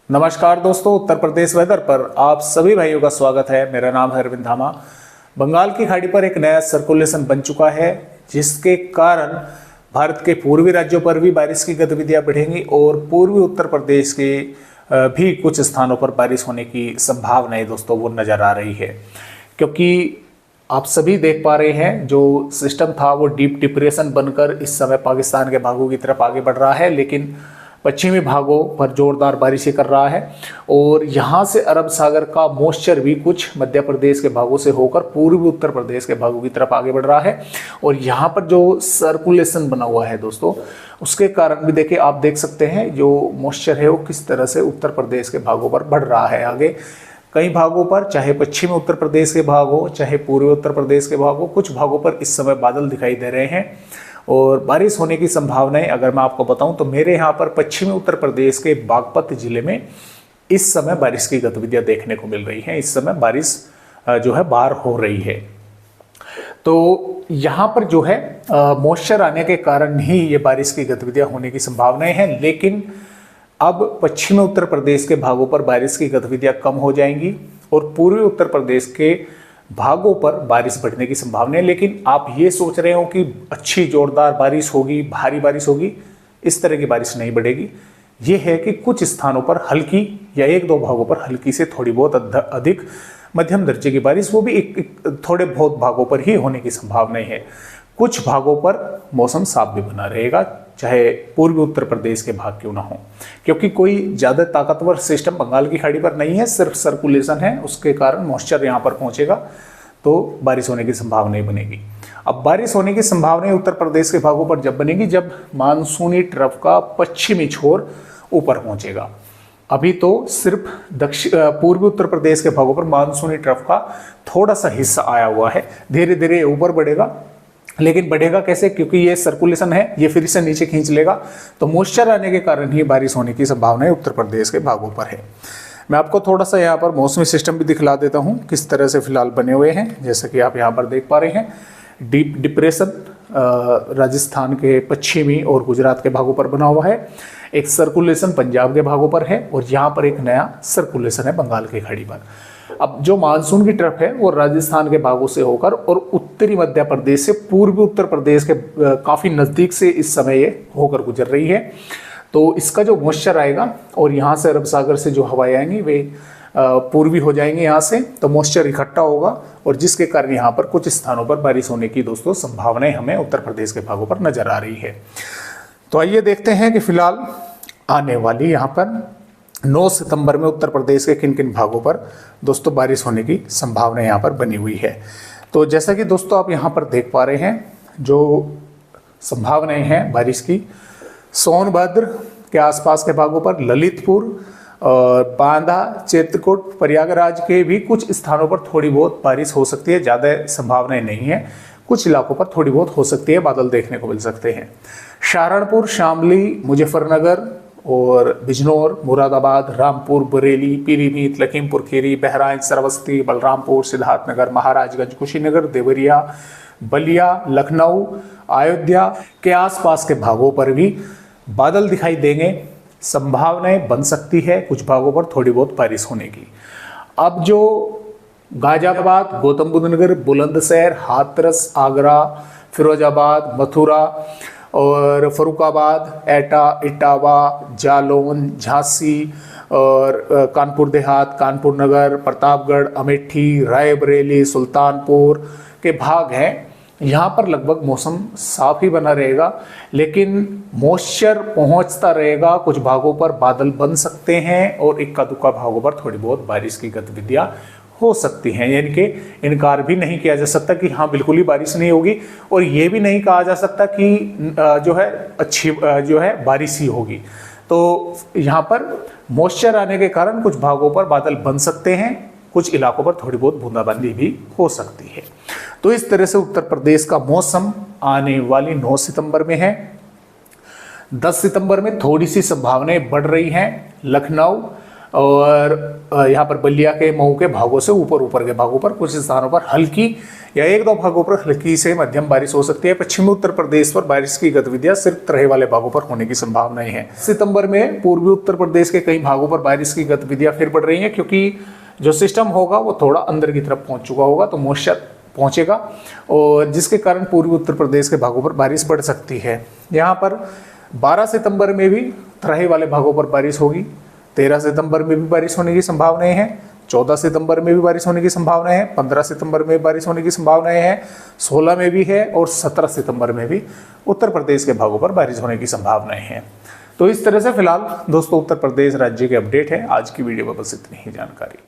नमस्कार दोस्तों, उत्तर प्रदेश वेदर पर आप सभी भाइयों का स्वागत है। मेरा नाम है अरविंद धामा। बंगाल की खाड़ी पर एक नया सर्कुलेशन बन चुका है, जिसके कारण भारत के पूर्वी राज्यों पर भी बारिश की गतिविधियां बढ़ेंगी और पूर्वी उत्तर प्रदेश के भी कुछ स्थानों पर बारिश होने की संभावनाएं दोस्तों वो नजर आ रही है। क्योंकि आप सभी देख पा रहे हैं, जो सिस्टम था वो डीप डिप्रेशन बनकर इस समय पाकिस्तान के भागों की तरफ आगे बढ़ रहा है, लेकिन पश्चिमी भागों पर जोरदार बारिशें कर रहा है। और यहाँ से अरब सागर का मॉइस्चर भी कुछ मध्य प्रदेश के भागों से होकर पूर्वी उत्तर प्रदेश के भागों की तरफ आगे बढ़ रहा है। और यहाँ पर जो सर्कुलेशन बना हुआ है दोस्तों, उसके कारण भी देखिए, आप देख सकते हैं जो मॉइस्चर है वो किस तरह से उत्तर प्रदेश के भागों पर बढ़ रहा है आगे। कई भागों पर, चाहे पश्चिमी उत्तर प्रदेश के भाग हो, चाहे पूर्वी उत्तर प्रदेश के भाग हो, कुछ भागों पर इस समय बादल दिखाई दे रहे हैं और बारिश होने की संभावनाएं अगर मैं आपको बताऊं तो मेरे यहाँ पर पश्चिमी उत्तर प्रदेश के बागपत जिले में इस समय बारिश की गतिविधियां देखने को मिल रही हैं। इस समय बारिश जो है बाहर हो रही है। तो यहाँ पर जो है मॉइस्चर आने के कारण ही ये बारिश की गतिविधियां होने की संभावनाएं हैं। लेकिन अब पश्चिमी उत्तर प्रदेश के भागों पर बारिश की गतिविधियां कम हो जाएंगी और पूर्वी उत्तर प्रदेश के भागों पर बारिश बढ़ने की संभावना है। लेकिन आप ये सोच रहे हो कि अच्छी जोरदार बारिश होगी, भारी बारिश होगी, इस तरह की बारिश नहीं बढ़ेगी। ये है कि कुछ स्थानों पर हल्की या एक दो भागों पर हल्की से थोड़ी बहुत अधिक मध्यम दर्जे की बारिश, वो भी एक थोड़े बहुत भागों पर ही होने की संभावना है। कुछ भागों पर मौसम साफ भी बना रहेगा, चाहे पूर्वी उत्तर प्रदेश के भाग क्यों ना हो, क्योंकि कोई ज़्यादा ताकतवर सिस्टम बंगाल की खाड़ी पर नहीं है, सिर्फ सर्कुलेशन है। उसके कारण मॉइस्चर यहाँ पर पहुँचेगा तो बारिश होने की संभावना बनेगी। अब बारिश होने की संभावना उत्तर प्रदेश के भागों पर जब बनेगी जब मानसूनी ट्रफ का पश्चिमी छोर ऊपर पहुँचेगा। अभी तो सिर्फ पूर्वी उत्तर प्रदेश के भागों पर मानसूनी ट्रफ का थोड़ा सा हिस्सा आया हुआ है, धीरे धीरे ऊपर बढ़ेगा। लेकिन बढ़ेगा कैसे? क्योंकि ये सर्कुलेशन है, ये फिर से नीचे खींच लेगा, तो मॉइस्चर आने के कारण ही बारिश होने की संभावना उत्तर प्रदेश के भागों पर है। मैं आपको थोड़ा सा यहाँ पर मौसमी सिस्टम भी दिखला देता हूँ किस तरह से फिलहाल बने हुए हैं। जैसे कि आप यहाँ पर देख पा रहे हैं, डीप डिप्रेशन राजस्थान के पश्चिमी और गुजरात के भागों पर बना हुआ है, एक सर्कुलेशन पंजाब के भागों पर है और यहाँ पर एक नया सर्कुलेशन है बंगाल की खाड़ी पर। अब जो मानसून की ट्रफ है वो राजस्थान के भागों से होकर और उत्तरी मध्य प्रदेश से पूर्वी उत्तर प्रदेश के काफ़ी नज़दीक से इस समय ये होकर गुजर रही है। तो इसका जो मॉइस्चर आएगा और यहाँ से अरब सागर से जो हवाएं आएंगी वे पूर्वी हो जाएंगे यहाँ से, तो मॉइस्चर इकट्ठा होगा और जिसके कारण यहाँ पर कुछ स्थानों पर बारिश होने की दोस्तों संभावनाएं हमें उत्तर प्रदेश के भागों पर नजर आ रही है। तो आइए देखते हैं कि फिलहाल आने वाली यहाँ पर 9 सितंबर में उत्तर प्रदेश के किन किन भागों पर दोस्तों बारिश होने की संभावना यहाँ पर बनी हुई है। तो जैसा कि दोस्तों आप यहाँ पर देख पा रहे हैं, जो संभावनाएं हैं बारिश की, सोनभद्र के आसपास के भागों पर, ललितपुर और बांदा, चित्रकूट, प्रयागराज के भी कुछ स्थानों पर थोड़ी बहुत बारिश हो सकती है। ज़्यादा संभावनाएं नहीं है, कुछ इलाकों पर थोड़ी बहुत हो सकती है, बादल देखने को मिल सकते हैं। सहारनपुर, शामली, मुजफ्फरनगर और बिजनौर, मुरादाबाद, रामपुर, बरेली, पीलीभीत, लखीमपुर खीरी, बहराइच, श्रावस्ती, बलरामपुर, सिद्धार्थनगर, महाराजगंज, कुशीनगर, देवरिया, बलिया, लखनऊ, अयोध्या के आसपास के भागों पर भी बादल दिखाई देंगे। संभावनाएं बन सकती है कुछ भागों पर थोड़ी बहुत बारिश होने की। अब जो गाजियाबाद, गौतम बुद्ध नगर, बुलंदशहर, हाथरस, आगरा, फिरोजाबाद, मथुरा और फरुखाबाद, एटा, इटावा, जालौन, झांसी और कानपुर देहात, कानपुर नगर, प्रतापगढ़, अमेठी, रायबरेली, सुल्तानपुर के भाग हैं, यहाँ पर लगभग मौसम साफ ही बना रहेगा, लेकिन मॉइस्चर पहुँचता रहेगा। कुछ भागों पर बादल बन सकते हैं और इक्का दुक्का भागों पर थोड़ी बहुत बारिश की गतिविधियाँ हो सकती हैं। यानी कि इनकार भी नहीं किया जा सकता कि हाँ बिल्कुल ही बारिश नहीं होगी, और ये भी नहीं कहा जा सकता कि जो है अच्छी जो है बारिश ही होगी। तो यहाँ पर मॉइस्चर आने के कारण कुछ भागों पर बादल बन सकते हैं, कुछ इलाकों पर थोड़ी बहुत बूंदाबांदी भी हो सकती है। तो इस तरह से उत्तर प्रदेश का मौसम आने वाली 9 सितंबर में है। 10 सितंबर में थोड़ी सी संभावनाएं बढ़ रही हैं। लखनऊ और यहाँ पर बलिया के मऊ के भागों से ऊपर के भागों पर कुछ स्थानों पर हल्की या 1-2 भागों पर हल्की से मध्यम बारिश हो सकती है। पश्चिमी उत्तर प्रदेश पर बारिश की गतिविधियां सिर्फ तराई वाले भागों पर होने की संभावनाएं हैं। सितंबर में पूर्वी उत्तर प्रदेश के कई भागों पर बारिश की गतिविधियां फिर बढ़ रही हैं, क्योंकि जो सिस्टम होगा वो थोड़ा अंदर की तरफ पहुंच चुका होगा, तो मॉइस्चर पहुंचेगा और जिसके कारण पूर्वी उत्तर प्रदेश के भागों पर बारिश बढ़ सकती है। यहाँ पर 12 सितंबर में भी तराई वाले भागों पर बारिश होगी, 13 सितंबर में भी बारिश होने की संभावनाएं हैं, 14 सितंबर में भी बारिश होने की संभावनाएं हैं, 15 सितंबर में बारिश होने की संभावनाएं हैं, 16 में भी है और 17 सितंबर में भी उत्तर प्रदेश के भागों पर बारिश होने की संभावनाएं हैं। तो इस तरह से फिलहाल दोस्तों उत्तर प्रदेश राज्य के अपडेट है। आज की वीडियो में बस इतनी ही जानकारी।